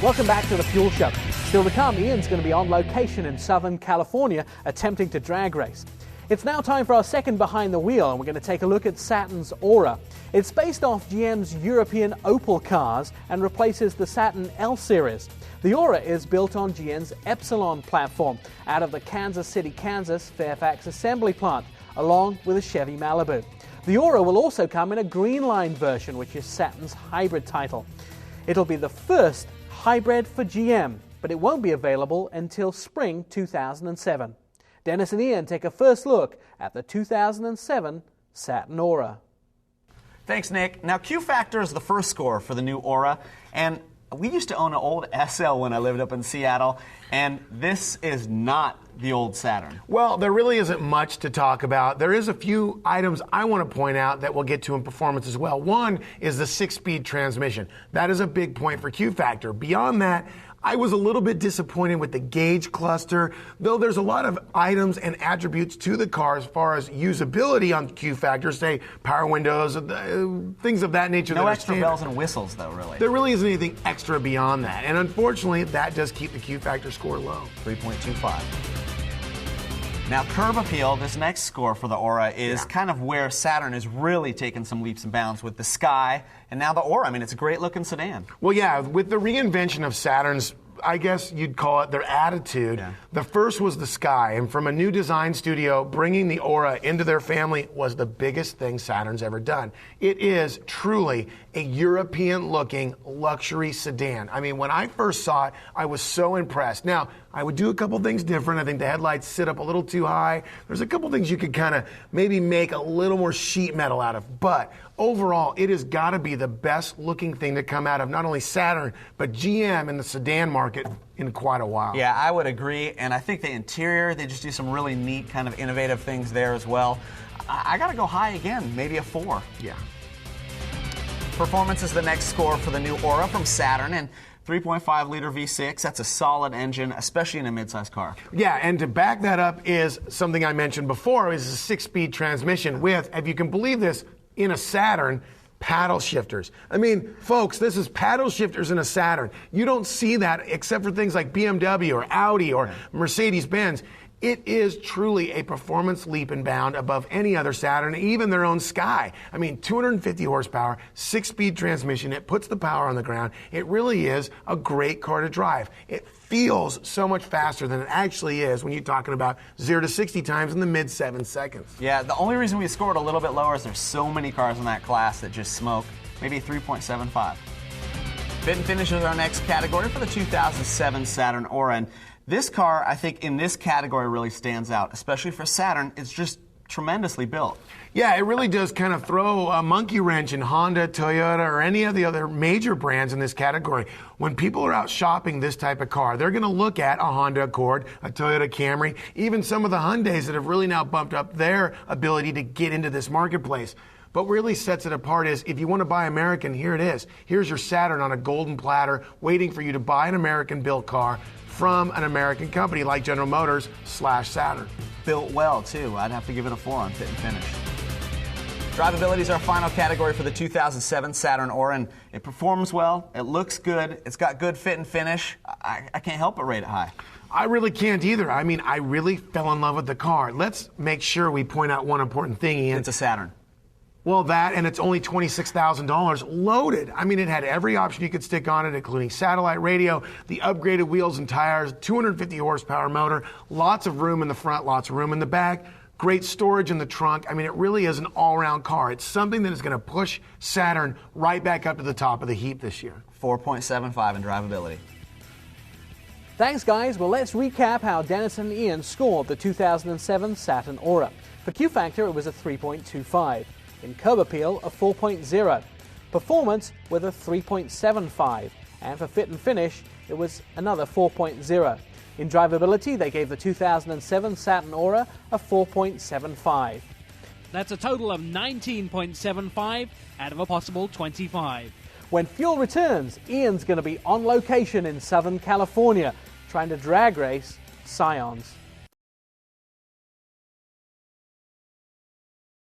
Welcome back to the Fuel Show. Still to come, Ian's going to be on location in Southern California attempting to drag race. It's now time for our second Behind the Wheel, and we're going to take a look at Saturn's Aura. It's based off GM's European Opel cars and replaces the Saturn L Series. The Aura is built on GM's Epsilon platform out of the Kansas City, Kansas Fairfax assembly plant, along with a Chevy Malibu. The Aura will also come in a Green Line version, which is Saturn's hybrid title. It'll be the first hybrid for GM, but it won't be available until spring 2007. Dennis and Ian take a first look at the 2007 Saturn Aura. Thanks, Nick. Now, QFactor is the first score for the new Aura, and we used to own an old SL when I lived up in Seattle, and this is not the old Saturn. Well, there really isn't much to talk about. There is a few items I want to point out that we'll get to in performance as well. One is the 6-speed transmission. That is a big point for QFactor. Beyond that, I was a little bit disappointed with the gauge cluster, though there's a lot of items and attributes to the car as far as usability on QFactor, say power windows, things of that nature. No extra bells and whistles, though, really. There really isn't anything extra beyond that, and unfortunately, that does keep the QFactor score low. 3.25. Now, curb appeal, this next score for the Aura, is kind of where Saturn is really taking some leaps and bounds with the Sky, and now the Aura. I mean, it's a great-looking sedan. Well, yeah, with the reinvention of Saturn's, I guess you'd call it their attitude. The first was the Sky, and from a new design studio, bringing the Aura into their family was the biggest thing Saturn's ever done. It is truly a European-looking luxury sedan. I mean, when I first saw it, I was so impressed. Now, I would do a couple things different. I think the headlights sit up a little too high. There's a couple things you could kind of maybe make a little more sheet metal out of, but overall, it has got to be the best looking thing to come out of not only Saturn, but GM in the sedan market in quite a while. Yeah, I would agree, and I think the interior, they just do some really neat kind of innovative things there as well. I got to go high again, maybe a 4. Yeah. Performance is the next score for the new Aura from Saturn, and 3.5 liter V6, that's a solid engine, especially in a midsize car. Yeah, and to back that up is something I mentioned before, is a 6-speed transmission with, if you can believe this, in a Saturn, paddle shifters. I mean, folks, this is paddle shifters in a Saturn. You don't see that except for things like BMW or Audi or Mercedes-Benz. It is truly a performance leap and bound above any other Saturn, even their own Sky. I mean, 250 horsepower, 6-speed transmission. It puts the power on the ground. It really is a great car to drive. It feels so much faster than it actually is when you're talking about 0 to 60 times in the mid 7 seconds. Yeah, the only reason we scored a little bit lower is there's so many cars in that class that just smoke. Maybe 3.75. Fit and finish is our next category for the 2007 Saturn Aura. And this car, I think, in this category really stands out, especially for Saturn. It's just tremendously built. Yeah, it really does kind of throw a monkey wrench in Honda, Toyota, or any of the other major brands in this category. When people are out shopping this type of car, they're going to look at a Honda Accord, a Toyota Camry, even some of the Hyundais that have really now bumped up their ability to get into this marketplace. But what really sets it apart is, if you want to buy American, here it is. Here's your Saturn on a golden platter, waiting for you to buy an American-built car from an American company like General Motors / Saturn. Built well, too. I'd have to give it a 4 on fit and finish. Drivability is our final category for the 2007 Saturn Aura, and it performs well, it looks good, it's got good fit and finish. I can't help but rate it high. I really can't either. I mean, I really fell in love with the car. Let's make sure we point out one important thing, Ian. It's a Saturn. Well, that, and it's only $26,000 loaded. I mean, it had every option you could stick on it, including satellite radio, the upgraded wheels and tires, 250 horsepower motor, lots of room in the front, lots of room in the back, great storage in the trunk. I mean, it really is an all-around car. It's something that is going to push Saturn right back up to the top of the heap this year. 4.75 in drivability. Thanks, guys. Well, let's recap how Dennis and Ian scored the 2007 Saturn Aura. For QFactor, it was a 3.25. In curb appeal, a 4.0. Performance with a 3.75. And for fit and finish, it was another 4.0. In drivability, they gave the 2007 Saturn Aura a 4.75. That's a total of 19.75 out of a possible 25. When fuel returns, Ian's going to be on location in Southern California, trying to drag race Scions.